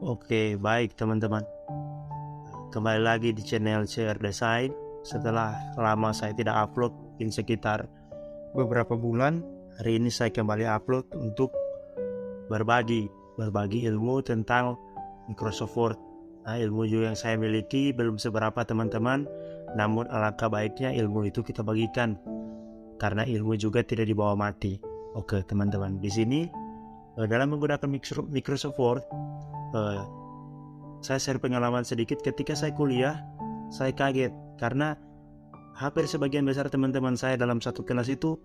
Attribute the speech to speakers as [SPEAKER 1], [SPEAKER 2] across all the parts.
[SPEAKER 1] Oke, baik teman-teman. Kembali lagi di channel CR Design. Setelah lama saya tidak upload, mungkin sekitar beberapa bulan, hari ini saya kembali upload untuk berbagi ilmu tentang Microsoft Word. Nah, ilmu juga yang saya miliki belum seberapa teman-teman, namun alangkah baiknya ilmu itu kita bagikan, karena ilmu juga tidak dibawa mati. Oke teman-teman, di sini dalam menggunakan Microsoft Word, saya share pengalaman sedikit. Ketika saya kuliah, saya kaget karena hampir sebagian besar teman-teman saya dalam satu kelas itu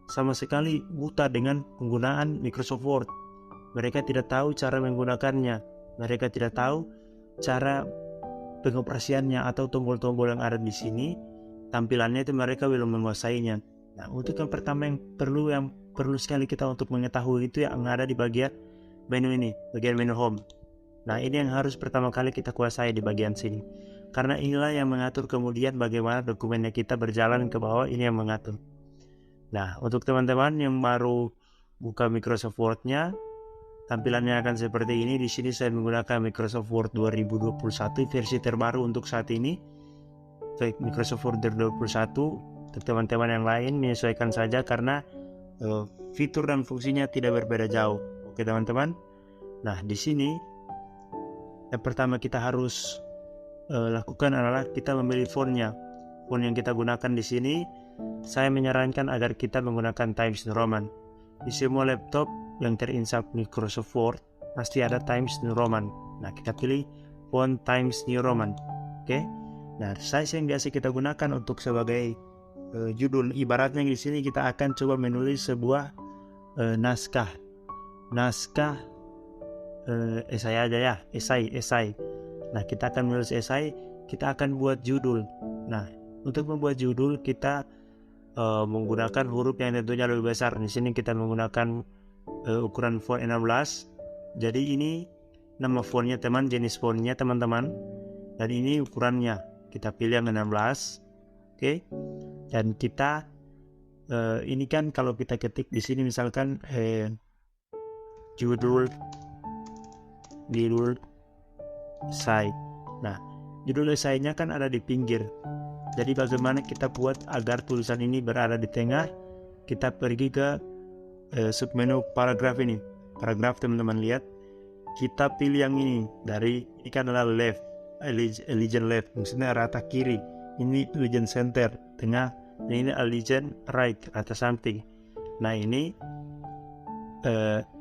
[SPEAKER 1] sama sekali buta dengan penggunaan Microsoft Word. Mereka tidak tahu cara menggunakannya, mereka tidak tahu cara pengoperasiannya atau tombol-tombol yang ada di sini. Tampilannya itu mereka belum menguasainya. Nah, untuk yang pertama yang perlu sekali kita untuk mengetahui itu yang ada di bagian menu ini, bagian menu home. Nah, ini yang harus pertama kali kita kuasai di bagian sini. Karena inilah yang mengatur kemudian bagaimana dokumennya kita berjalan ke bawah, ini yang mengatur. Nah, untuk teman-teman yang baru buka Microsoft Word-nya, tampilannya akan seperti ini. Di sini saya menggunakan Microsoft Word 2021 versi terbaru untuk saat ini. Microsoft Word 2021, untuk teman-teman yang lain menyesuaikan saja karena fitur dan fungsinya tidak berbeda jauh. Oke teman-teman. Nah, di sini yang pertama kita harus lakukan adalah kita memilih fontnya. Font yang kita gunakan di sini, saya menyarankan agar kita menggunakan Times New Roman. Di semua laptop yang terinstal Microsoft Word pasti ada Times New Roman. Nah, kita pilih font Times New Roman. Oke. Nah, size yang biasa kita gunakan untuk sebagai judul, ibaratnya di sini kita akan coba menulis sebuah naskah esai aja ya, esai. Nah, kita akan menulis esai, kita akan buat judul. Nah, untuk membuat judul kita menggunakan huruf yang tentunya lebih besar. Di sini kita menggunakan ukuran font 16. Jadi ini nama fontnya jenis fontnya teman-teman. Dan ini ukurannya. Kita pilih yang 16. Oke. Dan kita ini kan kalau kita ketik di sini misalkan judul esai. Nah, judul esainya kan ada di pinggir. Jadi bagaimana kita buat agar tulisan ini berada di tengah? Kita pergi ke submenu paragraf ini. Paragraf teman-teman lihat. Kita pilih yang ini. Ini kan adalah left, legend left, maksudnya rata kiri. Ini legend center, tengah. Dan ini legend right, rata samping. Nah, ini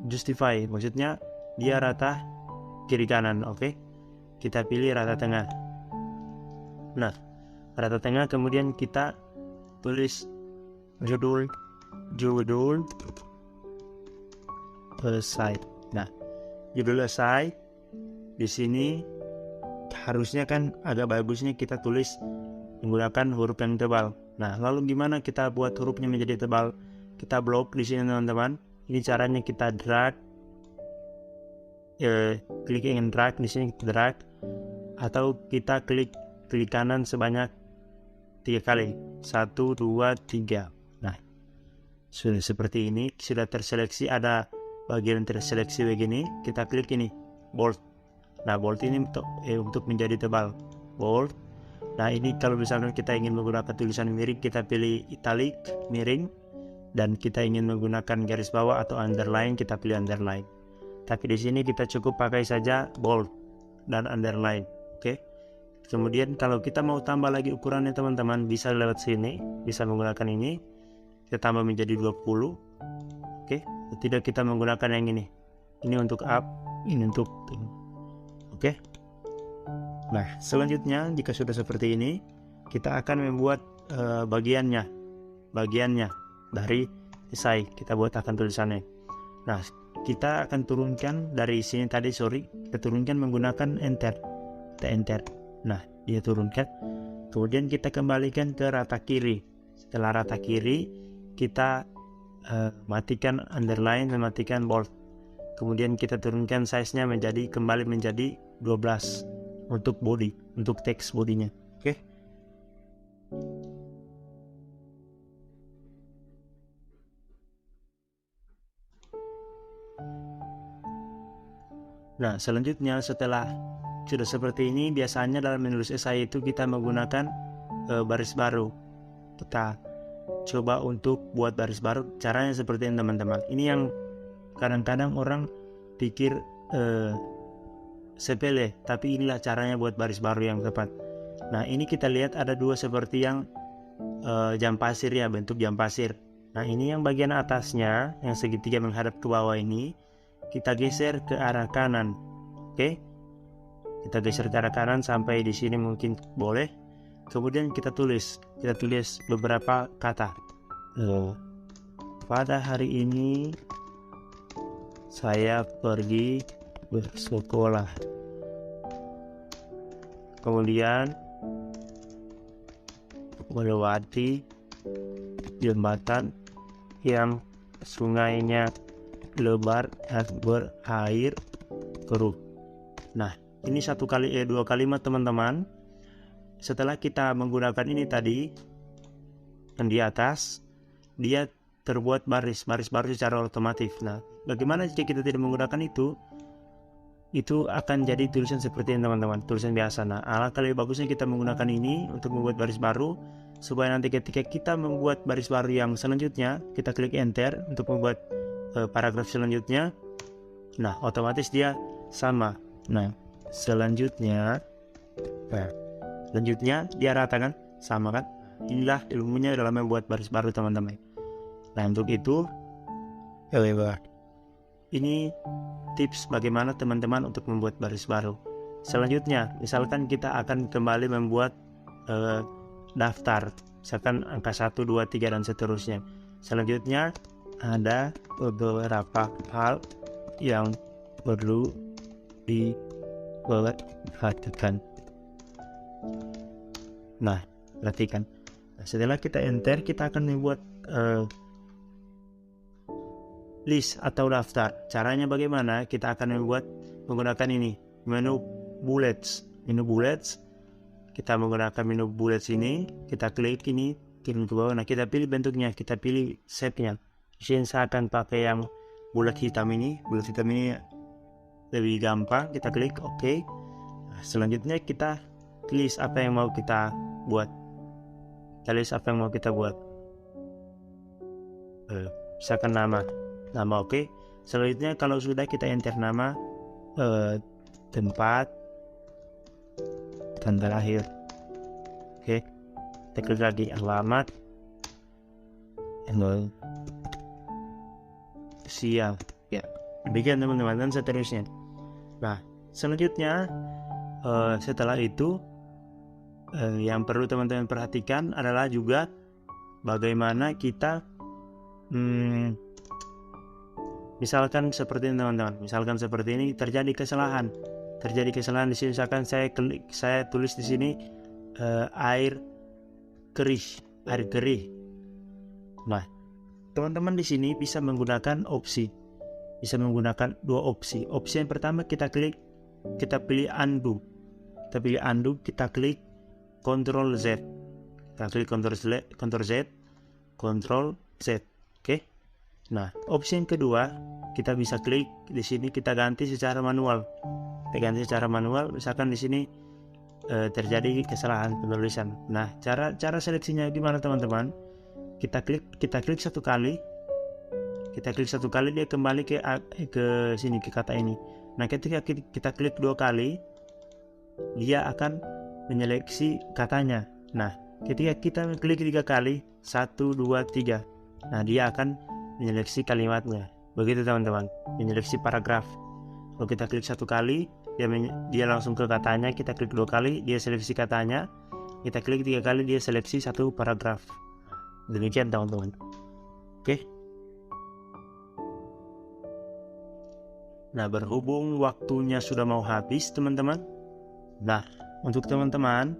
[SPEAKER 1] justify, maksudnya dia rata kiri kanan. Oke. Kita pilih rata tengah. Nah, rata tengah, kemudian kita tulis judul esai. Nah, judul esai di sini harusnya kan agak bagusnya kita tulis menggunakan huruf yang tebal. Nah, lalu gimana kita buat hurufnya menjadi tebal? Kita blok di sini teman-teman. Ini caranya kita drag, klik ingin drag di sini, kita drag, atau kita klik kanan sebanyak 3 kali. 1, 2, 3. Nah, sudah seperti ini, sudah terseleksi, ada bagian terseleksi begini, kita klik ini bold. Nah, bold ini untuk menjadi tebal, bold. Nah, ini kalau misalnya kita ingin menggunakan tulisan miring, kita pilih italic, miring. Dan kita ingin menggunakan garis bawah atau underline, kita pilih underline. Tapi di sini kita cukup pakai saja bold dan underline. Oke. Kemudian kalau kita mau tambah lagi ukurannya teman-teman, bisa lewat sini, bisa menggunakan ini. Kita tambah menjadi 20. Oke. Tidak, kita menggunakan yang ini. Ini untuk up, ini untuk oke. Nah, selanjutnya jika sudah seperti ini, kita akan membuat bagiannya dari esai. Kita buat akan tulisannya. Nah, kita akan turunkan dari sini tadi, kita turunkan menggunakan enter. Kita enter. Nah, dia turunkan. Kemudian kita kembalikan ke rata kiri. Setelah rata kiri, kita matikan underline dan matikan bold. Kemudian kita turunkan size-nya kembali menjadi 12 untuk body, untuk teks bodinya. Oke. Nah, selanjutnya setelah sudah seperti ini, biasanya dalam menulis esai itu kita menggunakan baris baru. Kita coba untuk buat baris baru. Caranya seperti ini teman-teman. Ini yang kadang-kadang orang pikir sepele, tapi inilah caranya buat baris baru yang tepat. Nah, ini kita lihat ada dua seperti yang jam pasir ya, bentuk jam pasir. Nah, ini yang bagian atasnya yang segitiga menghadap ke bawah ini kita geser ke arah kanan. Oke, kita geser ke arah kanan sampai di sini mungkin boleh. Kemudian kita tulis beberapa kata. Pada hari ini saya pergi bersekolah. Kemudian melewati jembatan yang sungainya lebar dan berair keruh. Nah, ini dua kalimat teman-teman. Setelah kita menggunakan ini tadi yang di atas, dia terbuat baris baru secara otomatis. Nah, bagaimana jika kita tidak menggunakan itu? Itu akan jadi tulisan seperti ini teman-teman, tulisan biasa. Nah, alangkah lebih bagusnya kita menggunakan ini untuk membuat baris baru, supaya nanti ketika kita membuat baris baru yang selanjutnya, kita klik enter untuk membuat paragraf selanjutnya. Nah, otomatis dia sama. Nah, selanjutnya dia rata kan, sama kan. Inilah ilmunya dalam membuat baris baru teman-teman. Nah, untuk itu ini tips bagaimana teman-teman untuk membuat baris baru. Selanjutnya, misalkan kita akan kembali membuat daftar, misalkan angka 1, 2, 3 dan seterusnya. Selanjutnya ada beberapa hal yang perlu diperhatikan. Nah, perhatikan. Setelah kita enter, kita akan membuat list atau daftar. Caranya bagaimana? Kita akan membuat menggunakan ini, menu bullets. Kita menggunakan menu bullets ini, kita klik ini, kirim ke bawah. Nah, kita pilih bentuknya, kita pilih shape-nya. Di sini saya akan pakai yang bulat hitam ini. Bulat hitam ini lebih gampang. Kita klik OK. Nah, selanjutnya kita list apa yang mau kita buat. Misalkan nama OK. Selanjutnya kalau sudah kita enter nama, tempat, tanggal lahir. Oke, kita klik lagi alamat, usia, ya. Demikian teman-teman, dan seterusnya. Nah, selanjutnya setelah itu yang perlu teman-teman perhatikan adalah juga bagaimana kita misalkan seperti ini teman-teman. Misalkan seperti ini terjadi kesalahan di sini. Misalkan saya tulis di sini air kerih. Nah, teman-teman di sini bisa menggunakan dua opsi. Opsi yang pertama kita pilih undo. Kita klik Ctrl Z. Ctrl Z. Oke. Nah, opsi yang kedua, kita bisa klik di sini, kita ganti secara manual. Misalkan di sini terjadi kesalahan penulisan. Nah, cara seleksinya gimana teman-teman? Kita klik satu kali. Dia kembali ke sini, ke kata ini. Nah, ketika kita klik dua kali, dia akan menyeleksi katanya. Nah, ketika kita klik 3 kali, 1, 2, 3. Nah, dia akan menyeleksi kalimatnya. Begitu teman-teman, menyeleksi paragraf. Kalau kita klik 1 kali, dia langsung ke katanya. Kita klik 2 kali, dia seleksi katanya. Kita klik 3 kali, dia seleksi 1 paragraf. Demikian teman-teman. Oke. Nah, berhubung waktunya sudah mau habis teman-teman. Nah, untuk teman-teman,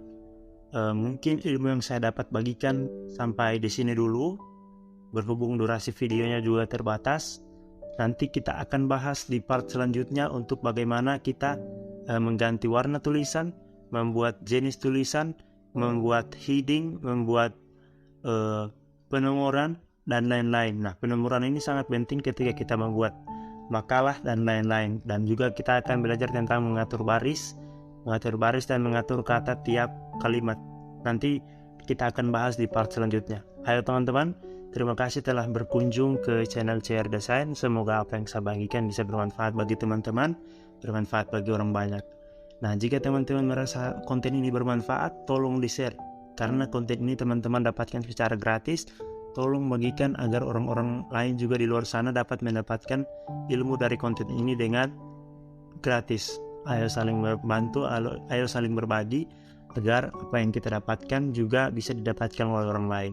[SPEAKER 1] mungkin ilmu yang saya dapat bagikan sampai di sini dulu. Berhubung durasi videonya juga terbatas, nanti kita akan bahas di part selanjutnya untuk bagaimana kita mengganti warna tulisan, membuat jenis tulisan, membuat heading, membuat penomoran, dan lain-lain. Nah, penomoran ini sangat penting ketika kita membuat makalah, dan lain-lain. Dan juga kita akan belajar tentang mengatur baris dan mengatur kata tiap kalimat. Nanti kita akan bahas di part selanjutnya. Ayo teman-teman, terima kasih telah berkunjung ke channel CR Design. Semoga apa yang saya bagikan bisa bermanfaat bagi teman-teman, bermanfaat bagi orang banyak. Nah, jika teman-teman merasa konten ini bermanfaat, tolong di-share. Karena konten ini teman-teman dapatkan secara gratis. Tolong bagikan agar orang-orang lain juga di luar sana dapat mendapatkan ilmu dari konten ini dengan gratis. Ayo saling membantu, ayo saling berbagi agar apa yang kita dapatkan juga bisa didapatkan oleh orang lain.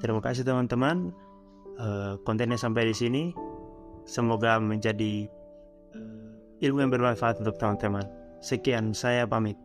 [SPEAKER 1] Terima kasih teman-teman. Kontennya sampai di sini. Semoga menjadi ilmu yang bermanfaat untuk teman-teman. Sekian, saya pamit.